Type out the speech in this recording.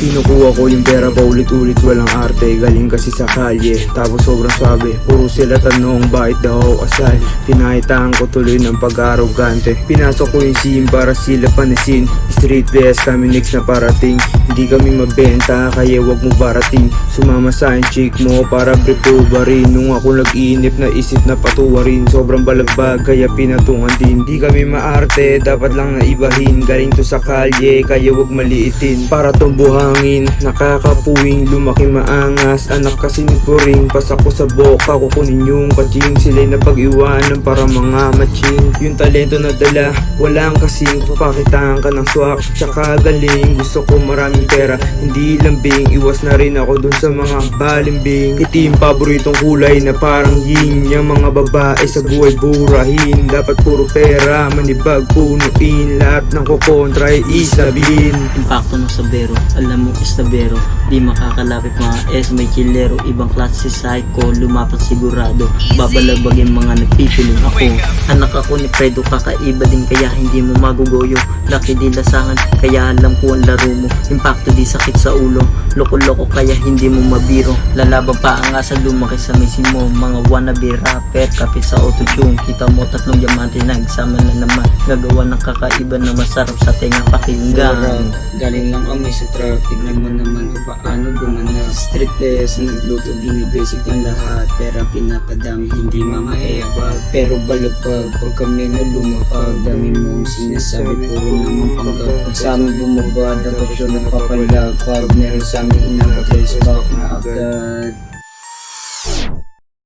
Kinukuha ko yung pera paulit-ulit, walang arte. Galing kasi sa kalye, tapos sobrang swabe. Puro sila tanong, bakit daw ako asal? Pinahitaan ko tuloy ng pag-arogante. Pinasok ko yung sim para sila panisin. Street best kami next na parating. Hindi kami mabenta, kaya wag mo barating. Sumama sa akin chick mo para brief ba rin. Nung ako nag-iinip na isip na patuwa rin. Sobrang balagbag kaya pinatungan din. Di kami maarte, dapat lang naibahin. Galing to sa kalye, kaya wag maliitin. Para tong buhangin, nakakapuwing. Lumaki maangas, anak kasi ni Puring. Pasak ko sa boka, kukunin yung kaching. Sila'y napag-iwanan para mga matching. Yung talento na dala, walang kasing. Papakitaan ka ng swak, tsaka galing. Gusto ko maraming pera, hindi lambing. Iwas na rin ako dun sa mga balimbing. Itim paboritong kulay na parang yin. Yung mga babae sa buhay burahin. Dapat puro pera, manibag punuin. Lahat ng kukontra ay isabihin. Impacto ng sabero, alam mo istabero. Di makakalapit mga may chilero. Ibang klase si psycho, lumapat sigurado. Babalabagin mga nagpipilong ako. Anak ako ni Fredo, kakaiba din kaya hindi mo magugoyo. Laki di lasangan, kaya alam ko ang laro mo. Impacto di sakit sa ulo, loko-loko kaya hindi mo mabiro. Lalaban pa ang asa, lumaki sa misin mo. Mga wannabe rapper, kapit sa autotune. Kita mo tatlong diamante nagsama na naman. Gagawa ng kakaiba na masarap sa tenga pakinggan. Galing lang kami sa truck, tignan mo naman kung paano gumana. Streetless, nagluto, binibasic ng lahat. Pera pinapadami, hindi mga ebag. Pero balagpag, pag kami na lumapag. Dami mong sinasabi, puro naman panggap. Pag sa amin bumaba, dapat yun nagpapalagpag. Meron sa amin inakapres back.